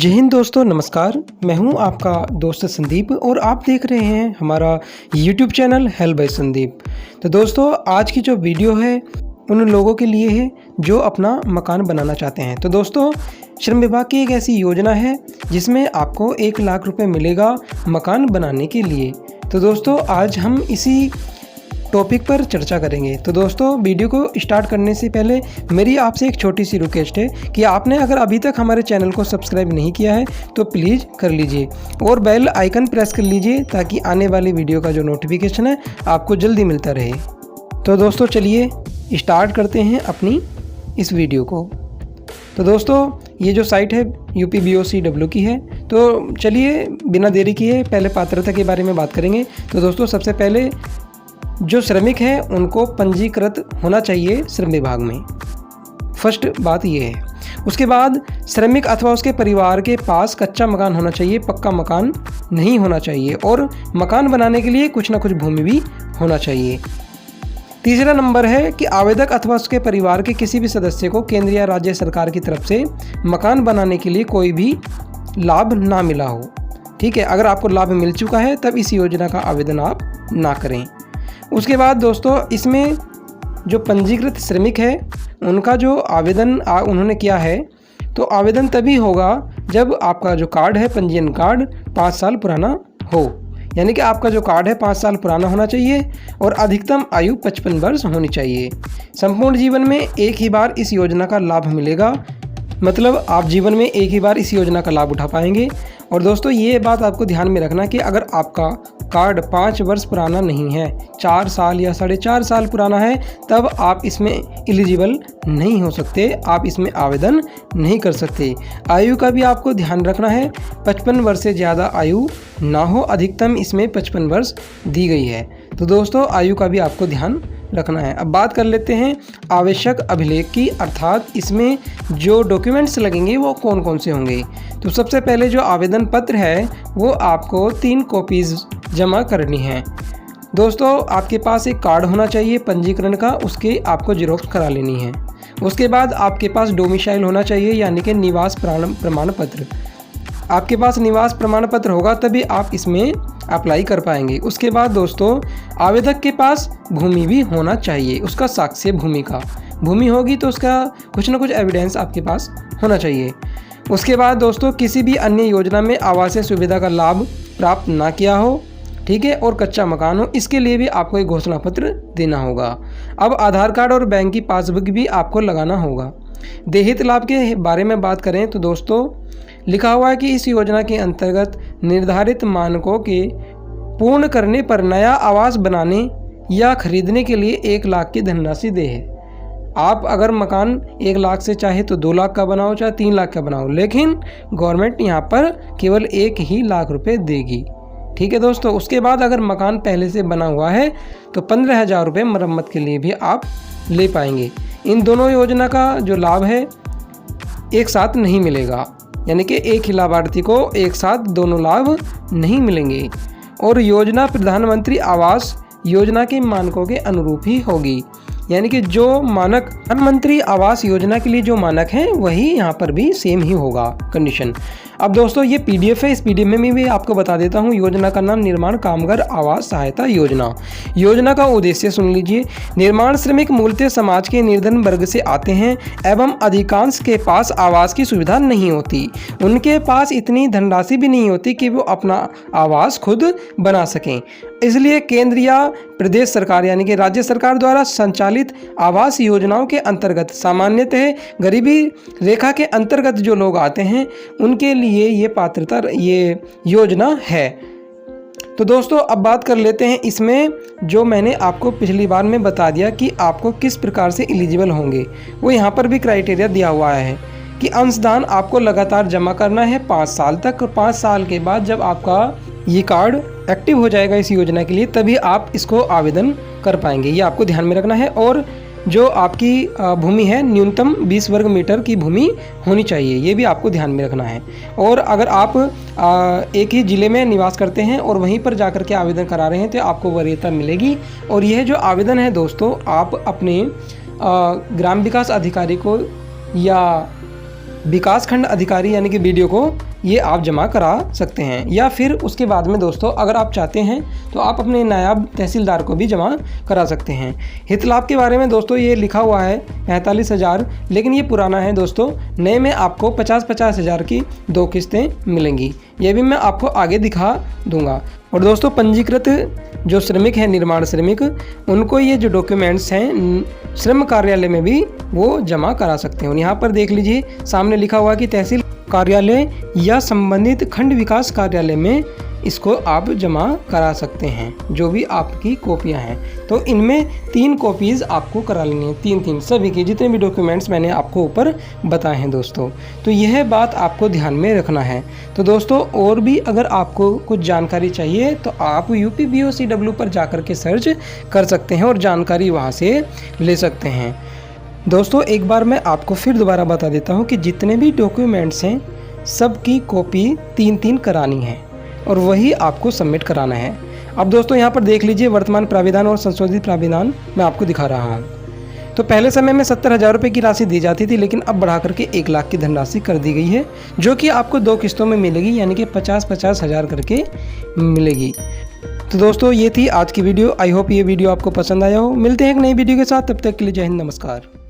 जय हिंद दोस्तों, नमस्कार। मैं हूं आपका दोस्त संदीप और आप देख रहे हैं हमारा YouTube channel help by Sandeep. तो दोस्तों, आज की जो वीडियो है उन लोगों के लिए है जो अपना मकान बनाना चाहते हैं। तो दोस्तों, श्रम विभाग की एक ऐसी योजना है जिसमें आपको 1 लाख रुपए मिलेगा मकान बनाने के लिए। तो दोस्तों, आज हम इसी टॉपिक पर चर्चा करेंगे। तो दोस्तों, वीडियो को स्टार्ट करने से पहले मेरी आपसे एक छोटी सी रिक्वेस्ट है कि आपने अगर अभी तक हमारे चैनल को सब्सक्राइब नहीं किया है तो प्लीज़ कर लीजिए और बेल आइकन प्रेस कर लीजिए ताकि आने वाली वीडियो का जो नोटिफिकेशन है आपको जल्दी मिलता रहे। तो दोस्तों, चलिए स्टार्ट करते हैं अपनी इस वीडियो को। तो दोस्तों, ये जो साइट है UPBOCW की है। तो चलिए बिना देरी किए पहले पात्रता के बारे में बात करेंगे। तो दोस्तों, सबसे पहले जो श्रमिक हैं उनको पंजीकृत होना चाहिए श्रम विभाग में। फर्स्ट बात ये है। उसके बाद श्रमिक अथवा उसके परिवार के पास कच्चा मकान होना चाहिए, पक्का मकान नहीं होना चाहिए और मकान बनाने के लिए कुछ ना कुछ भूमि भी होना चाहिए। तीसरा नंबर है कि आवेदक अथवा उसके परिवार के किसी भी सदस्य को केंद्र या राज्य सरकार की तरफ से मकान बनाने के लिए कोई भी लाभ ना मिला हो। ठीक है, अगर आपको लाभ मिल चुका है तब इस योजना का आवेदन आप ना करें। उसके बाद दोस्तों, इसमें जो पंजीकृत श्रमिक है उनका जो आवेदन उन्होंने किया है तो आवेदन तभी होगा जब आपका जो कार्ड है, पंजीयन कार्ड 5 साल पुराना हो। यानी कि आपका जो कार्ड है 5 साल पुराना होना चाहिए और अधिकतम आयु 55 वर्ष होनी चाहिए। संपूर्ण जीवन में एक ही बार इस योजना का लाभ मिलेगा, मतलब आप जीवन में एक ही बार इस योजना का लाभ उठा पाएंगे। और दोस्तों, ये बात आपको ध्यान में रखना कि अगर आपका कार्ड 5 वर्ष पुराना नहीं है, 4 साल या 4.5 साल पुराना है, तब आप इसमें एलिजिबल नहीं हो सकते, आप इसमें आवेदन नहीं कर सकते। आयु का भी आपको ध्यान रखना है, 55 वर्ष से ज़्यादा आयु ना हो, अधिकतम इसमें 55 वर्ष दी गई है। तो दोस्तों, आयु का भी आपको ध्यान रखना है। अब बात कर लेते हैं आवश्यक अभिलेख की, अर्थात इसमें जो डॉक्यूमेंट्स लगेंगे वो कौन कौन से होंगे। तो सबसे पहले जो आवेदन पत्र है वो आपको 3 कॉपीज़ जमा करनी है। दोस्तों, आपके पास एक कार्ड होना चाहिए पंजीकरण का, उसके आपको जेरॉक्स करा लेनी है। उसके बाद आपके पास डोमिसाइल होना चाहिए, यानी कि निवास प्रमाण पत्र। आपके पास निवास प्रमाण पत्र होगा तभी आप इसमें अप्लाई कर पाएंगे। उसके बाद दोस्तों, आवेदक के पास भूमि भी होना चाहिए, उसका साक्ष्य भूमि का। भूमि होगी तो उसका कुछ ना कुछ एविडेंस आपके पास होना चाहिए। उसके बाद दोस्तों, किसी भी अन्य योजना में आवासीय सुविधा का लाभ प्राप्त ना किया हो, ठीक है, और कच्चा मकान हो, इसके लिए भी आपको एक घोषणा पत्र देना होगा। अब आधार कार्ड और बैंक की पासबुक भी आपको लगाना होगा। देहित लाभ के बारे में बात करें तो दोस्तों, लिखा हुआ है कि इस योजना के अंतर्गत निर्धारित मानकों के पूर्ण करने पर नया आवास बनाने या खरीदने के लिए 1 लाख की धनराशि दे है। आप अगर मकान 1 लाख से चाहे तो 2 लाख का बनाओ, चाहे 3 लाख का बनाओ, लेकिन गवर्नमेंट यहाँ पर केवल 1 ही लाख रुपए देगी। ठीक है दोस्तों। उसके बाद अगर मकान पहले से बना हुआ है तो 15,000 रुपये मरम्मत के लिए भी आप ले पाएंगे। इन दोनों योजना का जो लाभ है एक साथ नहीं मिलेगा, यानी कि एक ही लाभार्थी को एक साथ दोनों लाभ नहीं मिलेंगे। और योजना प्रधानमंत्री आवास योजना के मानकों के अनुरूप ही होगी, यानी कि जो मानक प्रधानमंत्री आवास योजना के लिए जो मानक हैं वही यहाँ पर भी सेम ही होगा कंडीशन। अब दोस्तों, ये PDF है, इस PDF में भी आपको बता देता हूँ। योजना का नाम निर्माण कामगार आवास सहायता योजना। योजना का उद्देश्य सुन लीजिए। निर्माण श्रमिक मूलतः समाज के निर्धन वर्ग से आते हैं एवं अधिकांश के पास आवास की सुविधा नहीं होती। उनके पास इतनी धनराशि भी नहीं होती कि वो अपना आवास खुद बना सकें। इसलिए केंद्र या प्रदेश सरकार यानी कि राज्य सरकार द्वारा संचालित आवास योजनाओं के अंतर्गत सामान्यतः गरीबी रेखा के अंतर्गत जो लोग आते हैं उनके लिए ये पात्रता, ये योजना है। तो दोस्तों, अब बात कर लेते हैं इसमें जो मैंने आपको पिछली बार में बता दिया कि आपको किस प्रकार से एलिजिबल होंगे। वो यहाँ पर भी क्राइटेरिया दिया हुआ है कि अंशदान आपको लगातार जमा करना है 5 साल तक, और 5 साल के बाद जब आपका ये कार्ड एक्टिव हो जाएगा इस योजना के लिए तभी आप इसको आवेदन कर पाएंगे। ये आपको ध्यान में रखना है। और जो आपकी भूमि है न्यूनतम 20 वर्ग मीटर की भूमि होनी चाहिए, ये भी आपको ध्यान में रखना है। और अगर आप एक ही ज़िले में निवास करते हैं और वहीं पर जाकर के आवेदन करा रहे हैं तो आपको वरीयता मिलेगी। और यह जो आवेदन है दोस्तों, आप अपने ग्राम विकास अधिकारी को या विकास खंड अधिकारी यानी कि BDO को ये आप जमा करा सकते हैं। या फिर उसके बाद में दोस्तों अगर आप चाहते हैं तो आप अपने नायब तहसीलदार को भी जमा करा सकते हैं। हित लाभ के बारे में दोस्तों ये लिखा हुआ है 45,000, लेकिन ये पुराना है दोस्तों। नए में आपको 50-50 हज़ार की 2 किस्तें मिलेंगी। ये भी मैं आपको आगे दिखा दूंगा। और दोस्तों पंजीकृत जो श्रमिक हैं, निर्माण श्रमिक, उनको ये जो डॉक्यूमेंट्स हैं श्रम कार्यालय में भी वो जमा करा सकते हैं। यहाँ पर देख लीजिए सामने लिखा हुआ कि तहसील कार्यालय या संबंधित खंड विकास कार्यालय में इसको आप जमा करा सकते हैं, जो भी आपकी कॉपियां हैं। तो इनमें 3 कॉपीज़ आपको करा लेनी है, 3 सभी की, जितने भी डॉक्यूमेंट्स मैंने आपको ऊपर बताए हैं दोस्तों। तो यह बात आपको ध्यान में रखना है। तो दोस्तों और भी अगर आपको कुछ जानकारी चाहिए तो आप UPBOCW पर जाकर के सर्च कर सकते हैं और जानकारी वहाँ से ले सकते हैं। दोस्तों एक बार मैं आपको फिर दोबारा बता देता हूँ कि जितने भी डॉक्यूमेंट्स हैं सबकी कॉपी 3 करानी है और वही आपको सबमिट कराना है। अब दोस्तों यहाँ पर देख लीजिए वर्तमान प्राविधान और संशोधित प्राविधान मैं आपको दिखा रहा हूँ। तो पहले समय में 70,000 रुपये की राशि दी जाती थी, लेकिन अब बढ़ा करके 1 लाख की धनराशि कर दी गई है, जो कि आपको 2 किस्तों में मिलेगी, यानी कि 50-50 हज़ार करके मिलेगी। तो दोस्तों ये थी आज की वीडियो। आई होप ये वीडियो आपको पसंद आया हो। मिलते हैं एक नई वीडियो के साथ, तब तक के लिए जय हिंद, नमस्कार।